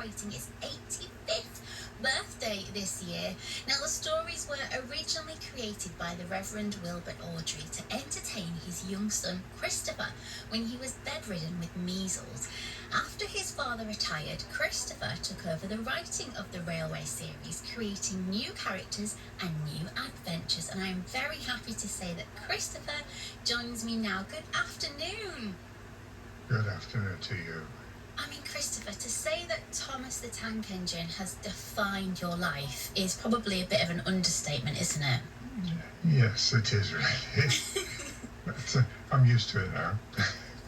celebrating its 85th birthday this year. Now, the stories were originally created by the Reverend Wilbert Awdry to entertain his young son Christopher when he was bedridden with measles. After his father retired, Christopher took over the writing of the Railway series, creating new characters and new adventures. And I am very happy to say that Christopher joins me now. Good afternoon. Good afternoon to you. I mean, Christopher, to say that Thomas the Tank Engine has defined your life is probably a bit of an understatement, isn't it? Yes, it is really. But, I'm used to it now.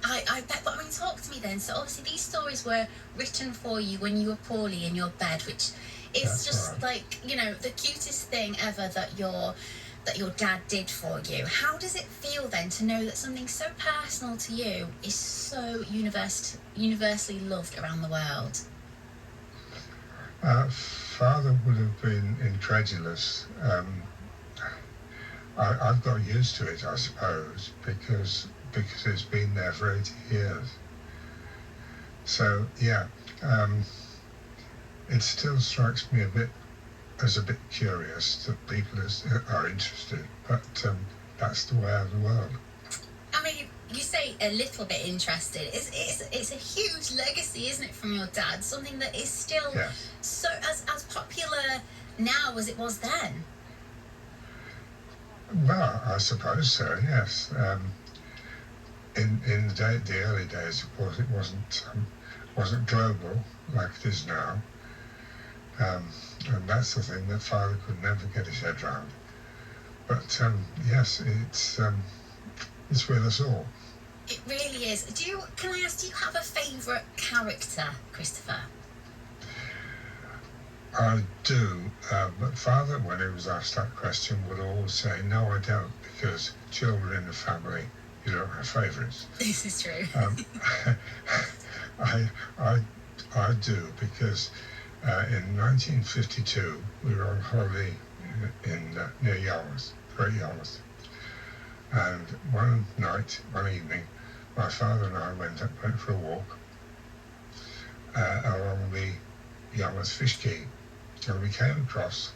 I bet, but I mean, talk to me then. So obviously these stories were written for you when you were poorly in your bed, which is That's just right. like, you know, the cutest thing ever that your dad did for you. How does it feel then to know that something so personal to you is so universally loved around the world? Father would have been incredulous. I've got used to it, I suppose, because it's been there for 80 years. So, yeah, it still strikes me a bit curious that people are interested, but that's the way of the world. I mean, you say a little bit interested. It's a huge legacy, isn't it, from your dad? Something that is still so as popular now as it was then. Well, I suppose so. Yes. In the early days, of course, it wasn't global like it is now, and that's the thing that Father could never get his head round. But yes, it's with us all. It really is. Can I ask, do you have a favourite character, Christopher? I do, but Father, when he was asked that question, would always say, "No, I don't," because children in the family, you don't have favourites. This is true. I do, because in 1952 we were on holiday near Yarmouth, Great Yarmouth, and one evening, my father and I went for a walk along the Yarmouth Fish Quay, and we came across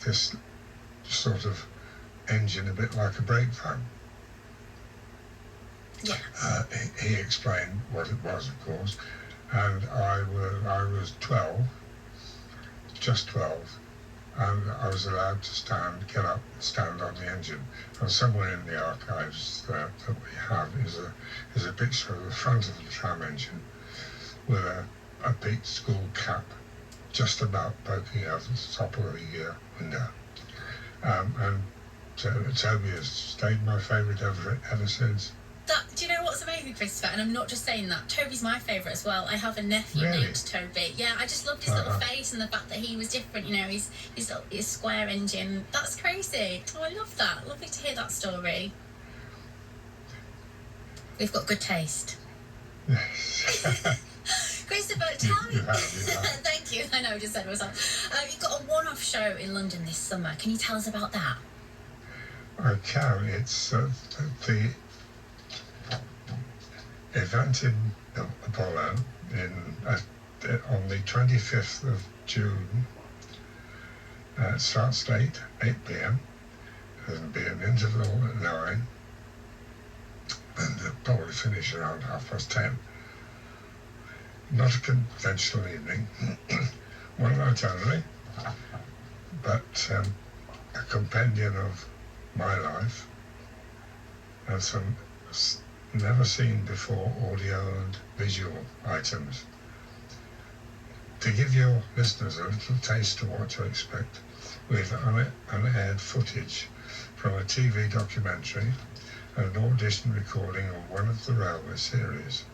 this sort of engine, a bit like a brake van. Yes. He explained what it was, of course, and I was 12, just 12, and I was allowed to get up and stand on the engine. And somewhere in the archives that we have is a picture of the front of the tram engine with a big school cap just about poking over the top of the window. And Toby has stayed my favourite ever since. Do you know what's amazing, Christopher? And I'm not just saying that. Toby's my favourite as well. I have a nephew named Toby. Yeah, I just loved his little face and the fact that he was different. You know, his square engine. That's crazy. Oh, I love that. Lovely to hear that story. We've got good taste. Yes. Christopher, tell me. You have. Thank you. I know, I just said myself. You've got a one-off show in London this summer. Can you tell us about that? I can. It's the event in Apollo on the 25th of June. Starts late, 8 p.m. There'll be an interval at 9, and they'll probably finish around 10:30. Not a conventional evening, one night only, but a compendium of my life and some never seen before audio and visual items. To give your listeners a little taste of what to expect, we've unaired footage from a TV documentary and an audition recording of one of the Railway series,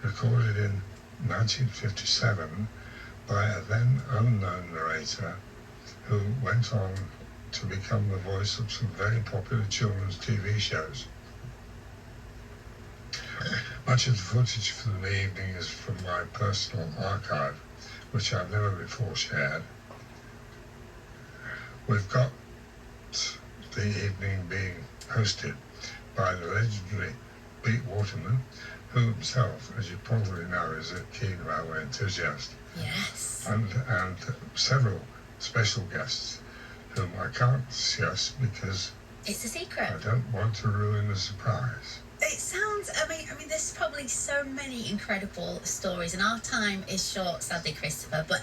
recorded in 1957 by a then unknown narrator who went on to become the voice of some very popular children's TV shows. Much of the footage for the evening is from my personal archive, which I've never before shared. We've got the evening being hosted by the legendary Pete Waterman, who himself, as you probably know, is a keen railway enthusiast. Yes. And several special guests whom I can't discuss because it's a secret. I don't want to ruin the surprise. It sounds, I mean, there's probably so many incredible stories, and our time is short, sadly, Christopher. But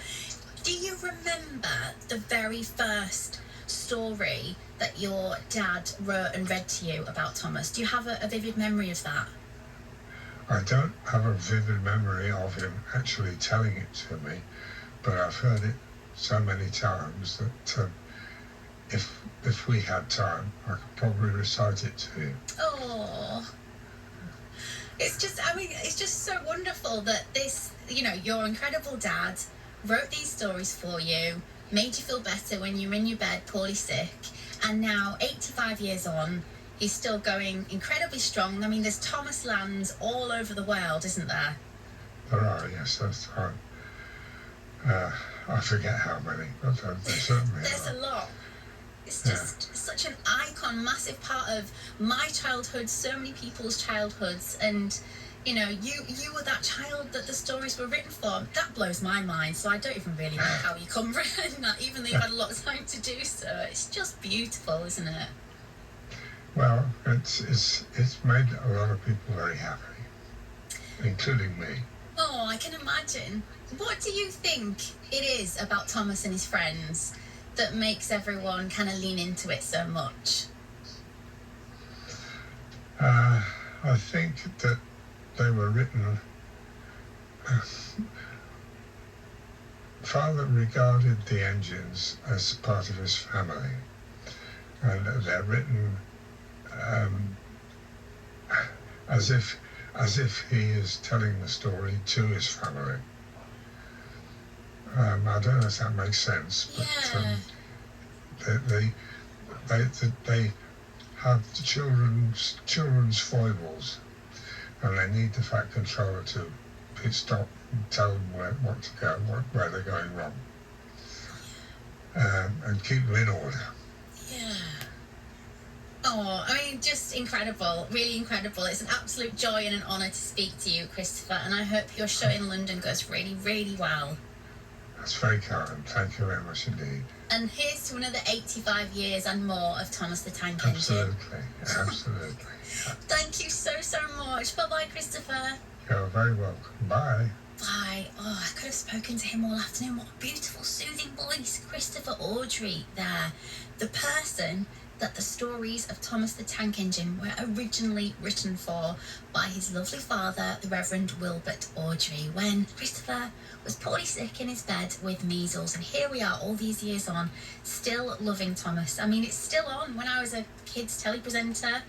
do you remember the very first story that your dad wrote and read to you about Thomas? Do you have a vivid memory of that? I don't have a vivid memory of him actually telling it to me, but I've heard it so many times that if we had time, I could probably recite it to you. Oh. It's just so wonderful that this, your incredible dad wrote these stories for you, made you feel better when you were in your bed poorly sick, and now 85 years on, he's still going incredibly strong. I mean, there's Thomas Lands all over the world, isn't there? There are, yes, that's right. I forget how many, but there certainly there's are. A lot. It's just such an icon, massive part of my childhood, so many people's childhoods, and you were that child that the stories were written for. That blows my mind, so I don't even really know how you come written that, even though you've had a lot of time to do so. It's just beautiful, isn't it? Well, it's made a lot of people very happy, including me. Oh, I can imagine. What do you think it is about Thomas and his friends that makes everyone kind of lean into it so much? I think that they were written. Father regarded the engines as part of his family, and they're written as if he is telling the story to his family. I don't know if that makes sense, but they have the children's foibles, and they need the Fat Controller to pit stop and tell them what to go, where they're going wrong, and keep them in order. Yeah. Oh, I mean, just incredible, really incredible. It's an absolute joy and an honour to speak to you, Christopher, and I hope your show in London goes really, really well. That's very kind. Thank you very much indeed. And here's to another 85 years and more of Thomas the Tank Engine. Absolutely. Thank you so much. Bye-bye, Christopher. You're very welcome. Bye. Bye. Oh, I could have spoken to him all afternoon. What a beautiful, soothing voice. Christopher Awdry there. The person that the stories of Thomas the Tank Engine were originally written for by his lovely father, the Reverend Wilbert Awdry, when Christopher was poorly sick in his bed with measles. And here we are all these years on, still loving Thomas. I mean, it's still on. When I was a kids telepresenter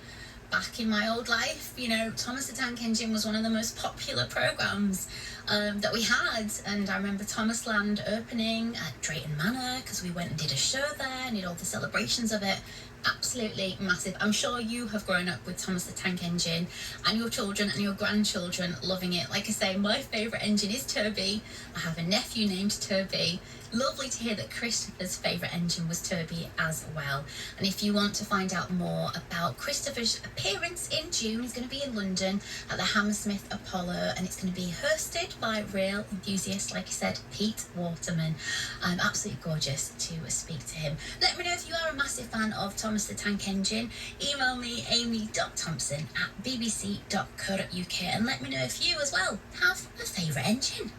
back in my old life, Thomas the Tank Engine was one of the most popular programmes that we had. And I remember Thomas Land opening at Drayton Manor because we went and did a show there and did all the celebrations of it. Absolutely massive. I'm sure you have grown up with Thomas the Tank Engine, and your children and your grandchildren loving it. Like I say, my favourite engine is Toby. I have a nephew named Toby. Lovely to hear that Christopher's favourite engine was Toby as well. And if you want to find out more about Christopher's appearance in June, he's going to be in London at the Hammersmith Apollo, and it's going to be hosted by real enthusiast, like I said, Pete Waterman. Absolutely gorgeous to speak to him. Let me know if you are a massive fan of Thomas the Tank Engine. Email me amy.thompson@bbc.co.uk, and let me know if you as well have a favourite engine.